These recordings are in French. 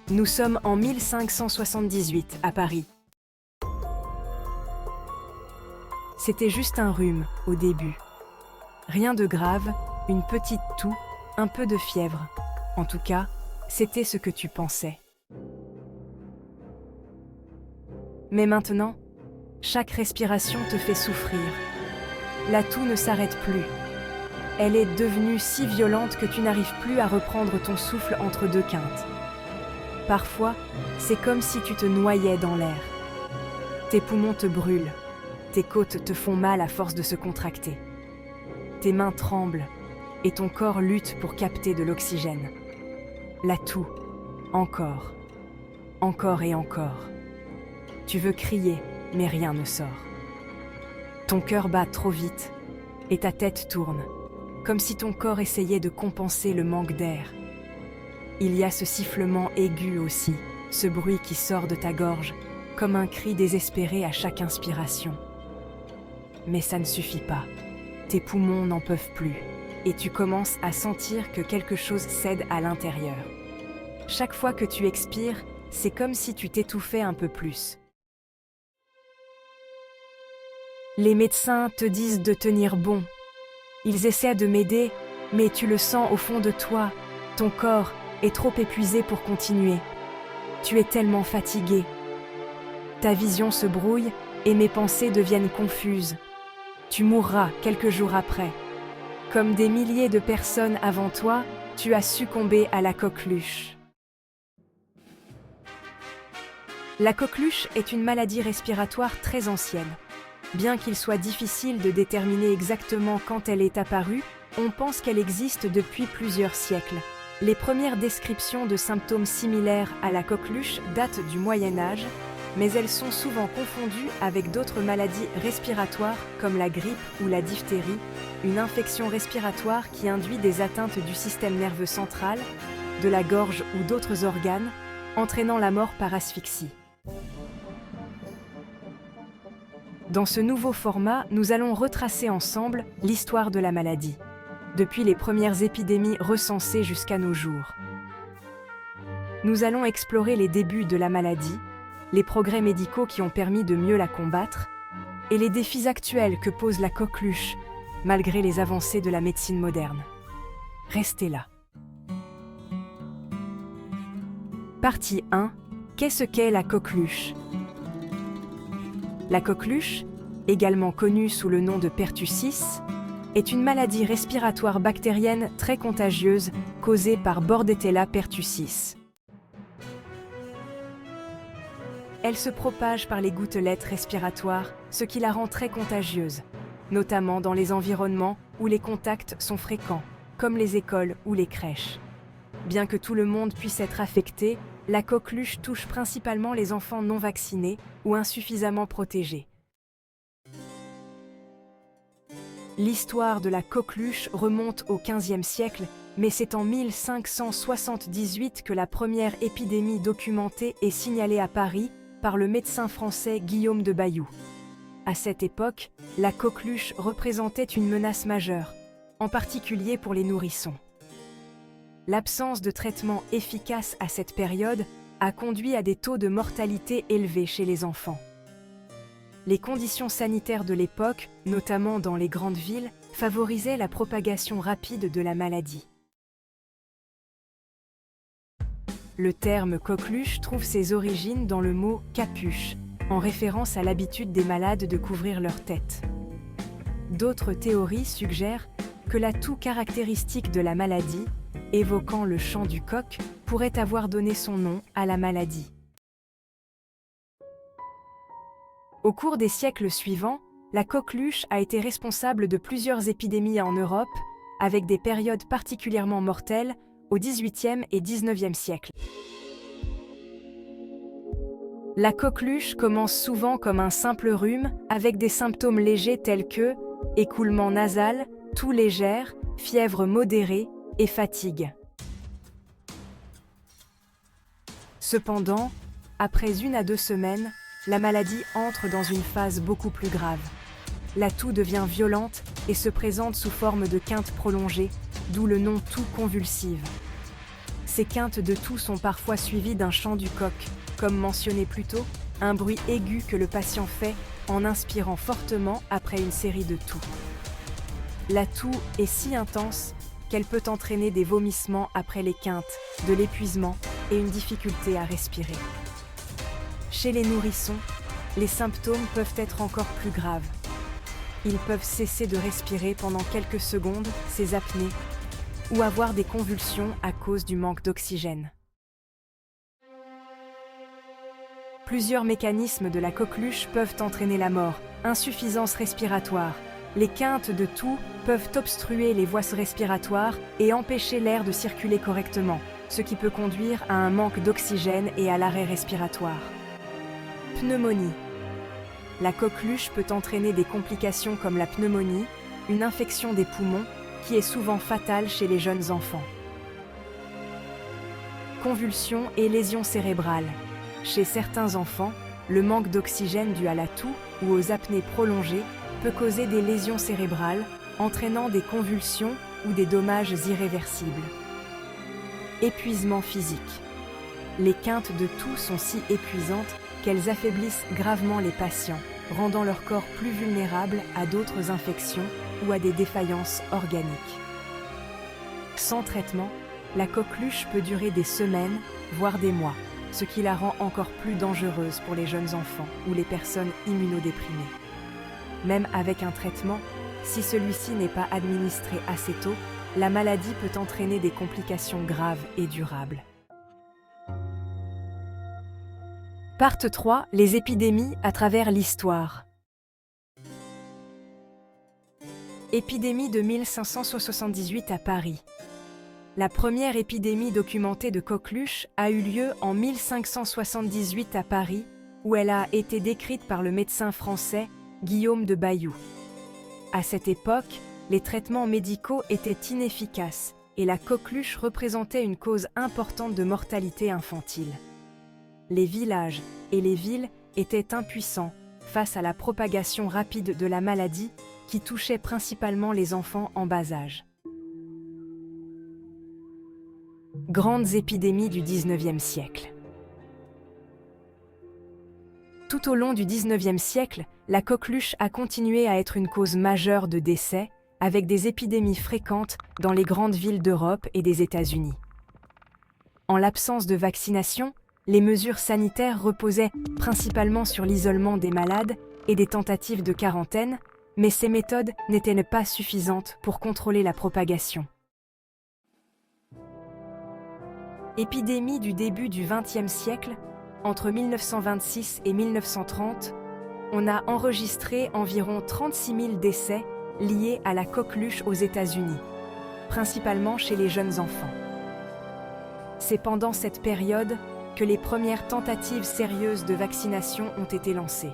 Nous sommes en 1578 à Paris. C'était juste un rhume au début. Rien de grave, une petite toux, un peu de fièvre. En tout cas, c'était ce que tu pensais. Mais maintenant, chaque respiration te fait souffrir. La toux ne s'arrête plus. Elle est devenue si violente que tu n'arrives plus à reprendre ton souffle entre deux quintes. Parfois, c'est comme si tu te noyais dans l'air. Tes poumons te brûlent, tes côtes te font mal à force de se contracter. Tes mains tremblent et ton corps lutte pour capter de l'oxygène. La toux, encore et encore. Tu veux crier, mais rien ne sort. Ton cœur bat trop vite et ta tête tourne, comme si ton corps essayait de compenser le manque d'air. Il y a ce sifflement aigu aussi, ce bruit qui sort de ta gorge, comme un cri désespéré à chaque inspiration. Mais ça ne suffit pas. Tes poumons n'en peuvent plus, et tu commences à sentir que quelque chose cède à l'intérieur. Chaque fois que tu expires, c'est comme si tu t'étouffais un peu plus. Les médecins te disent de tenir bon. Ils essaient de m'aider, mais tu le sens au fond de toi. Ton corps est trop épuisé pour continuer. Tu es tellement fatigué. Ta vision se brouille et mes pensées deviennent confuses. Tu mourras quelques jours après. Comme des milliers de personnes avant toi, tu as succombé à la coqueluche. La coqueluche est une maladie respiratoire très ancienne. Bien qu'il soit difficile de déterminer exactement quand elle est apparue, on pense qu'elle existe depuis plusieurs siècles. Les premières descriptions de symptômes similaires à la coqueluche datent du Moyen Âge, mais elles sont souvent confondues avec d'autres maladies respiratoires comme la grippe ou la diphtérie, une infection respiratoire qui induit des atteintes du système nerveux central, de la gorge ou d'autres organes, entraînant la mort par asphyxie. Dans ce nouveau format, nous allons retracer ensemble l'histoire de la maladie, depuis les premières épidémies recensées jusqu'à nos jours. Nous allons explorer les débuts de la maladie, les progrès médicaux qui ont permis de mieux la combattre, et les défis actuels que pose la coqueluche, malgré les avancées de la médecine moderne. Restez là. Partie 1. Qu'est-ce qu'est la coqueluche ? La coqueluche, également connue sous le nom de pertussis, est une maladie respiratoire bactérienne très contagieuse causée par Bordetella pertussis. Elle se propage par les gouttelettes respiratoires, ce qui la rend très contagieuse, notamment dans les environnements où les contacts sont fréquents, comme les écoles ou les crèches. Bien que tout le monde puisse être affecté, la coqueluche touche principalement les enfants non vaccinés ou insuffisamment protégés. L'histoire de la coqueluche remonte au XVe siècle, mais c'est en 1578 que la première épidémie documentée est signalée à Paris par le médecin français Guillaume de Bayoux. À cette époque, la coqueluche représentait une menace majeure, en particulier pour les nourrissons. L'absence de traitement efficace à cette période a conduit à des taux de mortalité élevés chez les enfants. Les conditions sanitaires de l'époque, notamment dans les grandes villes, favorisaient la propagation rapide de la maladie. Le terme coqueluche trouve ses origines dans le mot capuche, en référence à l'habitude des malades de couvrir leur tête. D'autres théories suggèrent que la toux caractéristique de la maladie, évoquant le chant du coq, pourrait avoir donné son nom à la maladie. Au cours des siècles suivants, la coqueluche a été responsable de plusieurs épidémies en Europe, avec des périodes particulièrement mortelles au XVIIIe et XIXe siècle. La coqueluche commence souvent comme un simple rhume, avec des symptômes légers tels que écoulement nasal, toux légère, fièvre modérée et fatigue. Cependant, après 1 à 2 semaines, la maladie entre dans une phase beaucoup plus grave. La toux devient violente et se présente sous forme de quintes prolongées, d'où le nom toux convulsive. Ces quintes de toux sont parfois suivies d'un chant du coq, comme mentionné plus tôt, un bruit aigu que le patient fait en inspirant fortement après une série de toux. La toux est si intense qu'elle peut entraîner des vomissements après les quintes, de l'épuisement et une difficulté à respirer. Chez les nourrissons, les symptômes peuvent être encore plus graves. Ils peuvent cesser de respirer pendant quelques secondes, ces apnées, ou avoir des convulsions à cause du manque d'oxygène. Plusieurs mécanismes de la coqueluche peuvent entraîner la mort. Insuffisance respiratoire. Les quintes de toux peuvent obstruer les voies respiratoires et empêcher l'air de circuler correctement, ce qui peut conduire à un manque d'oxygène et à l'arrêt respiratoire. Pneumonie. La coqueluche peut entraîner des complications comme la pneumonie, une infection des poumons, qui est souvent fatale chez les jeunes enfants. Convulsions et lésions cérébrales. Chez certains enfants, le manque d'oxygène dû à la toux ou aux apnées prolongées peut causer des lésions cérébrales, entraînant des convulsions ou des dommages irréversibles. Épuisement physique. Les quintes de toux sont si épuisantes qu'elles affaiblissent gravement les patients, rendant leur corps plus vulnérable à d'autres infections ou à des défaillances organiques. Sans traitement, la coqueluche peut durer des semaines, voire des mois, ce qui la rend encore plus dangereuse pour les jeunes enfants ou les personnes immunodéprimées. Même avec un traitement, si celui-ci n'est pas administré assez tôt, la maladie peut entraîner des complications graves et durables. Partie 3. Les épidémies à travers l'histoire. Épidémie de 1578 à Paris. La première épidémie documentée de coqueluche a eu lieu en 1578 à Paris, où elle a été décrite par le médecin français Guillaume de Bailloux. À cette époque, les traitements médicaux étaient inefficaces et la coqueluche représentait une cause importante de mortalité infantile. Les villages et les villes étaient impuissants face à la propagation rapide de la maladie qui touchait principalement les enfants en bas âge. Grandes épidémies du XIXe siècle. Tout au long du XIXe siècle, la coqueluche a continué à être une cause majeure de décès, avec des épidémies fréquentes dans les grandes villes d'Europe et des États-Unis. En l'absence de vaccination, les mesures sanitaires reposaient principalement sur l'isolement des malades et des tentatives de quarantaine, mais ces méthodes n'étaient pas suffisantes pour contrôler la propagation. Épidémie du début du XXe siècle, entre 1926 et 1930, on a enregistré environ 36 000 décès liés à la coqueluche aux États-Unis, principalement chez les jeunes enfants. C'est pendant cette période que les premières tentatives sérieuses de vaccination ont été lancées.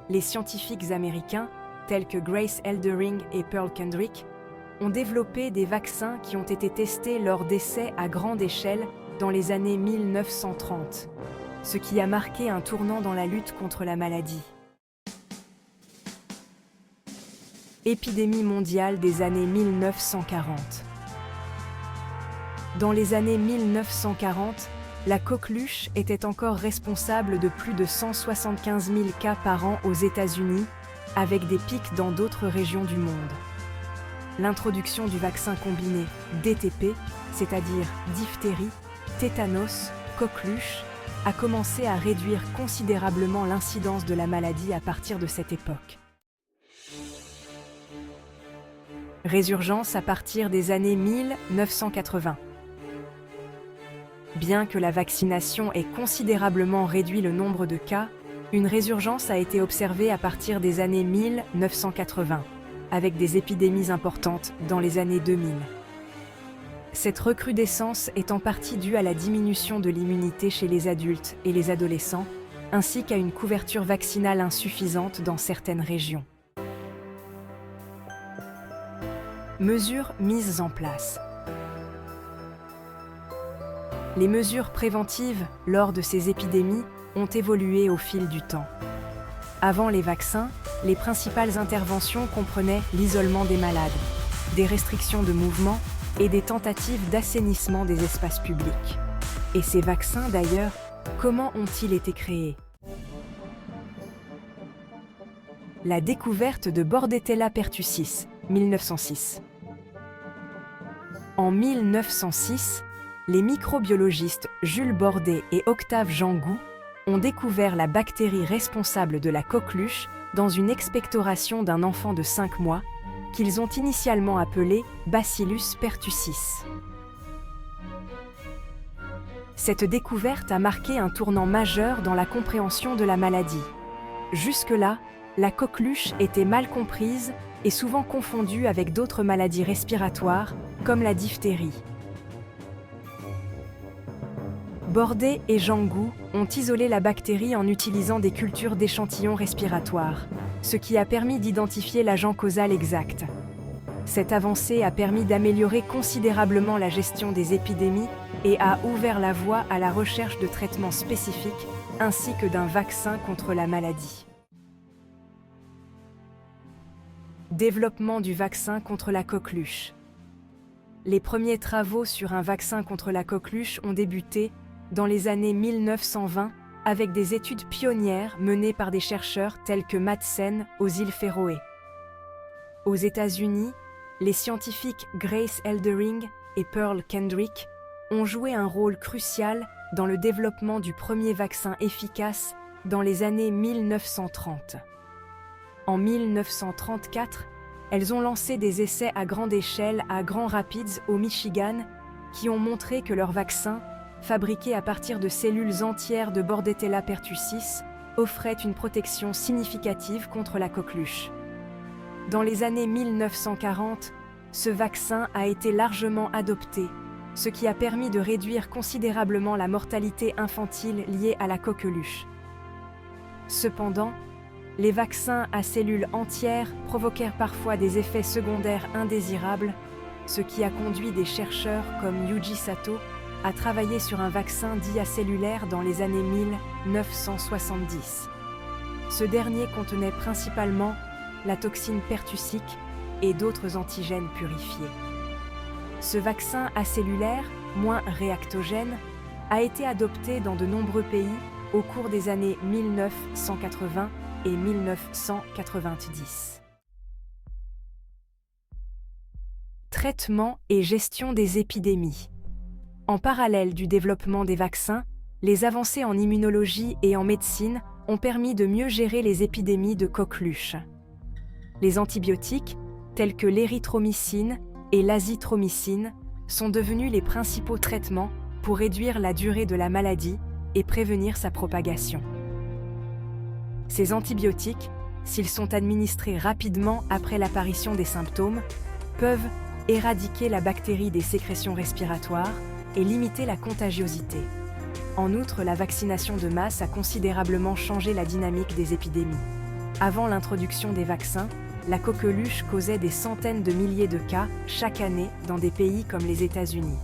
Les scientifiques américains, tels que Grace Eldering et Pearl Kendrick, ont développé des vaccins qui ont été testés lors d'essais à grande échelle dans les années 1930, ce qui a marqué un tournant dans la lutte contre la maladie. Épidémie mondiale des années 1940. Dans les années 1940, la coqueluche était encore responsable de plus de 175 000 cas par an aux États-Unis, avec des pics dans d'autres régions du monde. L'introduction du vaccin combiné DTP, c'est-à-dire diphtérie, tétanos, coqueluche, a commencé à réduire considérablement l'incidence de la maladie à partir de cette époque. Résurgence à partir des années 1980. Bien que la vaccination ait considérablement réduit le nombre de cas, une résurgence a été observée à partir des années 1980, avec des épidémies importantes dans les années 2000. Cette recrudescence est en partie due à la diminution de l'immunité chez les adultes et les adolescents, ainsi qu'à une couverture vaccinale insuffisante dans certaines régions. Mesures mises en place. Les mesures préventives lors de ces épidémies ont évolué au fil du temps. Avant les vaccins, les principales interventions comprenaient l'isolement des malades, des restrictions de mouvement et des tentatives d'assainissement des espaces publics. Et ces vaccins, d'ailleurs, comment ont-ils été créés? La découverte de Bordetella pertussis, 1906. En 1906, les microbiologistes Jules Bordet et Octave Jeangoux ont découvert la bactérie responsable de la coqueluche dans une expectoration d'un enfant de 5 mois, qu'ils ont initialement appelé Bacillus pertussis. Cette découverte a marqué un tournant majeur dans la compréhension de la maladie. Jusque-là, la coqueluche était mal comprise et souvent confondue avec d'autres maladies respiratoires, comme la diphtérie. Bordet et Jeangoux ont isolé la bactérie en utilisant des cultures d'échantillons respiratoires, ce qui a permis d'identifier l'agent causal exact. Cette avancée a permis d'améliorer considérablement la gestion des épidémies et a ouvert la voie à la recherche de traitements spécifiques ainsi que d'un vaccin contre la maladie. Développement du vaccin contre la coqueluche. Les premiers travaux sur un vaccin contre la coqueluche ont débuté dans les années 1920 avec des études pionnières menées par des chercheurs tels que Madsen aux îles Féroé. Aux États-Unis, les scientifiques Grace Eldering et Pearl Kendrick ont joué un rôle crucial dans le développement du premier vaccin efficace dans les années 1930. En 1934, elles ont lancé des essais à grande échelle à Grand Rapids, au Michigan, qui ont montré que leur vaccin, fabriqué à partir de cellules entières de Bordetella pertussis, offrait une protection significative contre la coqueluche. Dans les années 1940, ce vaccin a été largement adopté, ce qui a permis de réduire considérablement la mortalité infantile liée à la coqueluche. Cependant, les vaccins à cellules entières provoquèrent parfois des effets secondaires indésirables, ce qui a conduit des chercheurs comme Yuji Sato à travailler sur un vaccin dit acellulaire dans les années 1970. Ce dernier contenait principalement la toxine pertussique et d'autres antigènes purifiés. Ce vaccin acellulaire, moins réactogène, a été adopté dans de nombreux pays au cours des années 1980 et 1990. Traitement et gestion des épidémies. En parallèle du développement des vaccins, les avancées en immunologie et en médecine ont permis de mieux gérer les épidémies de coqueluche. Les antibiotiques, tels que l'érythromycine et l'azithromycine, sont devenus les principaux traitements pour réduire la durée de la maladie et prévenir sa propagation. Ces antibiotiques, s'ils sont administrés rapidement après l'apparition des symptômes, peuvent éradiquer la bactérie des sécrétions respiratoires et limiter la contagiosité. En outre, la vaccination de masse a considérablement changé la dynamique des épidémies. Avant l'introduction des vaccins, la coqueluche causait des centaines de milliers de cas chaque année dans des pays comme les États-Unis.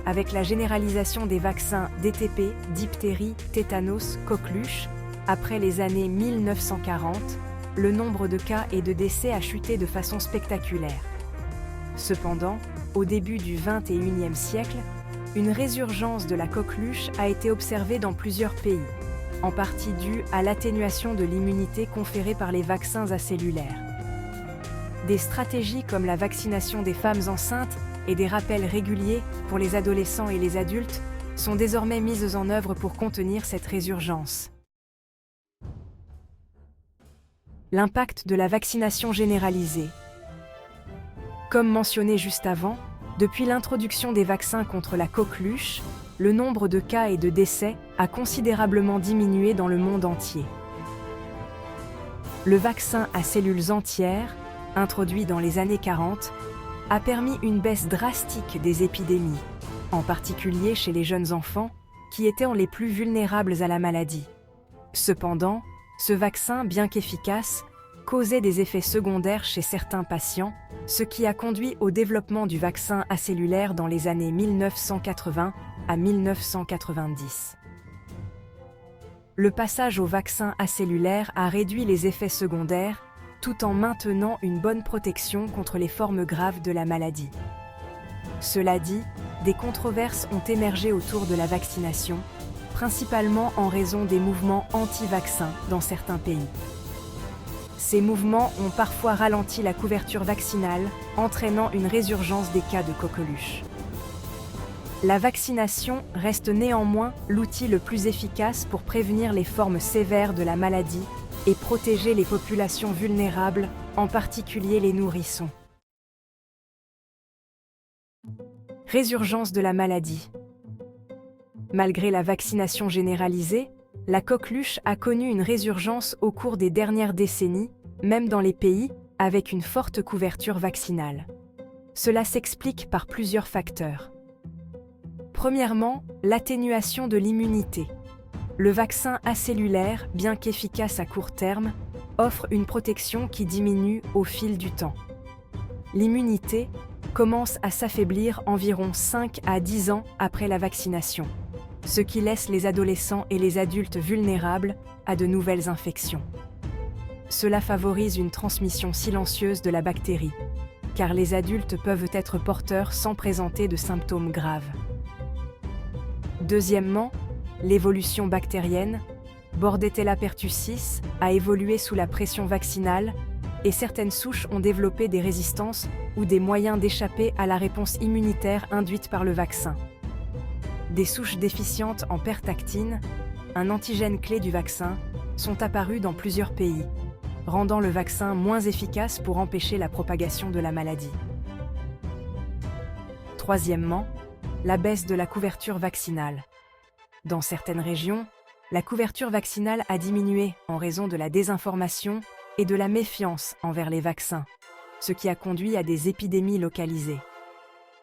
Avec la généralisation des vaccins DTP, diphtérie, tétanos, coqueluche, après les années 1940, le nombre de cas et de décès a chuté de façon spectaculaire. Cependant, au début du XXIe siècle, une résurgence de la coqueluche a été observée dans plusieurs pays, en partie due à l'atténuation de l'immunité conférée par les vaccins acellulaires. Des stratégies comme la vaccination des femmes enceintes et des rappels réguliers pour les adolescents et les adultes sont désormais mises en œuvre pour contenir cette résurgence. L'impact de la vaccination généralisée. Comme mentionné juste avant, depuis l'introduction des vaccins contre la coqueluche, le nombre de cas et de décès a considérablement diminué dans le monde entier. Le vaccin à cellules entières, introduit dans les années 40, a permis une baisse drastique des épidémies, en particulier chez les jeunes enfants, qui étaient les plus vulnérables à la maladie. Cependant, ce vaccin, bien qu'efficace, causait des effets secondaires chez certains patients, ce qui a conduit au développement du vaccin acellulaire dans les années 1980 à 1990. Le passage au vaccin acellulaire a réduit les effets secondaires, tout en maintenant une bonne protection contre les formes graves de la maladie. Cela dit, des controverses ont émergé autour de la vaccination, principalement en raison des mouvements anti-vaccins dans certains pays. Ces mouvements ont parfois ralenti la couverture vaccinale, entraînant une résurgence des cas de coqueluche. La vaccination reste néanmoins l'outil le plus efficace pour prévenir les formes sévères de la maladie et protéger les populations vulnérables, en particulier les nourrissons. Résurgence de la maladie. Malgré la vaccination généralisée, la coqueluche a connu une résurgence au cours des dernières décennies, même dans les pays avec une forte couverture vaccinale. Cela s'explique par plusieurs facteurs. Premièrement, l'atténuation de l'immunité. Le vaccin acellulaire, bien qu'efficace à court terme, offre une protection qui diminue au fil du temps. L'immunité commence à s'affaiblir environ 5 à 10 ans après la vaccination, ce qui laisse les adolescents et les adultes vulnérables à de nouvelles infections. Cela favorise une transmission silencieuse de la bactérie, car les adultes peuvent être porteurs sans présenter de symptômes graves. Deuxièmement, l'évolution bactérienne, Bordetella pertussis, a évolué sous la pression vaccinale et certaines souches ont développé des résistances ou des moyens d'échapper à la réponse immunitaire induite par le vaccin. Des souches déficientes en pertactine, un antigène clé du vaccin, sont apparues dans plusieurs pays, rendant le vaccin moins efficace pour empêcher la propagation de la maladie. Troisièmement, la baisse de la couverture vaccinale. Dans certaines régions, la couverture vaccinale a diminué en raison de la désinformation et de la méfiance envers les vaccins, ce qui a conduit à des épidémies localisées.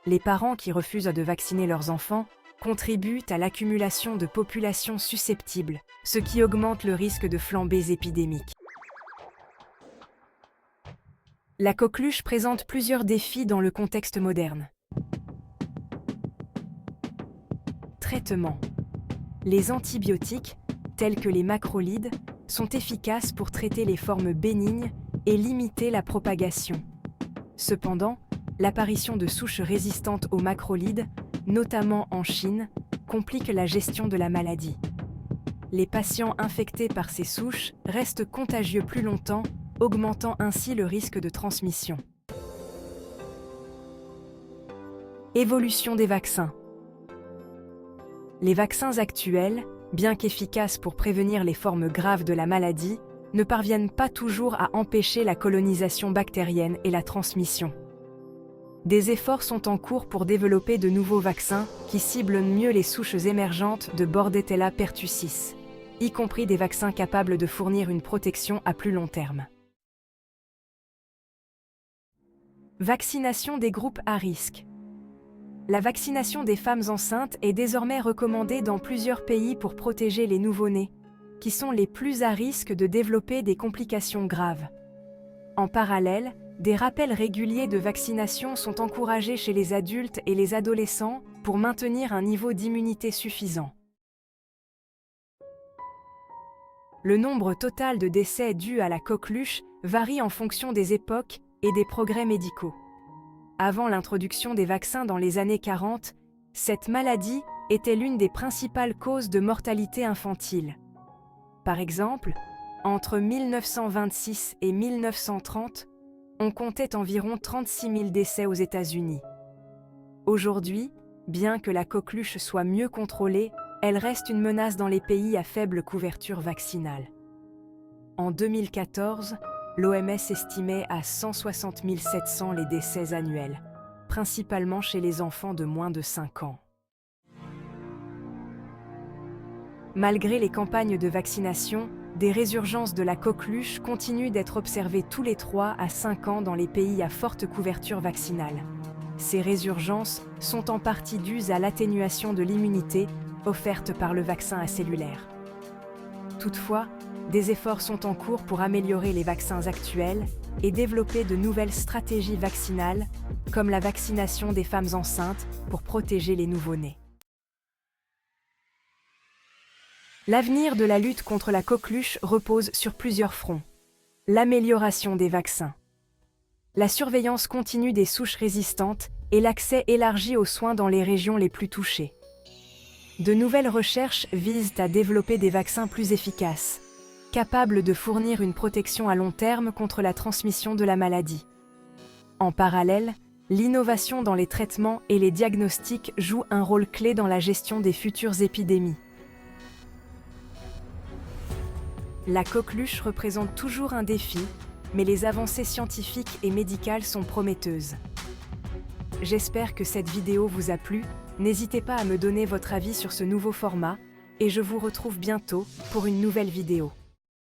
Les parents qui refusent de vacciner leurs enfants contribuent à l'accumulation de populations susceptibles, ce qui augmente le risque de flambées épidémiques. La coqueluche présente plusieurs défis dans le contexte moderne. Traitement. Les antibiotiques, tels que les macrolides, sont efficaces pour traiter les formes bénignes et limiter la propagation. Cependant, l'apparition de souches résistantes aux macrolides, notamment en Chine, complique la gestion de la maladie. Les patients infectés par ces souches restent contagieux plus longtemps, augmentant ainsi le risque de transmission. Évolution des vaccins. Les vaccins actuels, bien qu'efficaces pour prévenir les formes graves de la maladie, ne parviennent pas toujours à empêcher la colonisation bactérienne et la transmission. Des efforts sont en cours pour développer de nouveaux vaccins qui ciblent mieux les souches émergentes de Bordetella pertussis, y compris des vaccins capables de fournir une protection à plus long terme. Vaccination des groupes à risque. La vaccination des femmes enceintes est désormais recommandée dans plusieurs pays pour protéger les nouveau-nés, qui sont les plus à risque de développer des complications graves. En parallèle, des rappels réguliers de vaccination sont encouragés chez les adultes et les adolescents pour maintenir un niveau d'immunité suffisant. Le nombre total de décès dus à la coqueluche varie en fonction des époques et des progrès médicaux. Avant l'introduction des vaccins dans les années 40, cette maladie était l'une des principales causes de mortalité infantile. Par exemple, entre 1926 et 1930, on comptait environ 36 000 décès aux États-Unis. Aujourd'hui, bien que la coqueluche soit mieux contrôlée, elle reste une menace dans les pays à faible couverture vaccinale. En 2014, l'OMS estimait à 160 700 les décès annuels, principalement chez les enfants de moins de 5 ans. Malgré les campagnes de vaccination, des résurgences de la coqueluche continuent d'être observées tous les 3 à 5 ans dans les pays à forte couverture vaccinale. Ces résurgences sont en partie dues à l'atténuation de l'immunité offerte par le vaccin acellulaire. Toutefois, des efforts sont en cours pour améliorer les vaccins actuels et développer de nouvelles stratégies vaccinales, comme la vaccination des femmes enceintes pour protéger les nouveau-nés. L'avenir de la lutte contre la coqueluche repose sur plusieurs fronts. L'amélioration des vaccins. La surveillance continue des souches résistantes et l'accès élargi aux soins dans les régions les plus touchées. De nouvelles recherches visent à développer des vaccins plus efficaces, capables de fournir une protection à long terme contre la transmission de la maladie. En parallèle, l'innovation dans les traitements et les diagnostics joue un rôle clé dans la gestion des futures épidémies. La coqueluche représente toujours un défi, mais les avancées scientifiques et médicales sont prometteuses. J'espère que cette vidéo vous a plu, n'hésitez pas à me donner votre avis sur ce nouveau format, et je vous retrouve bientôt pour une nouvelle vidéo.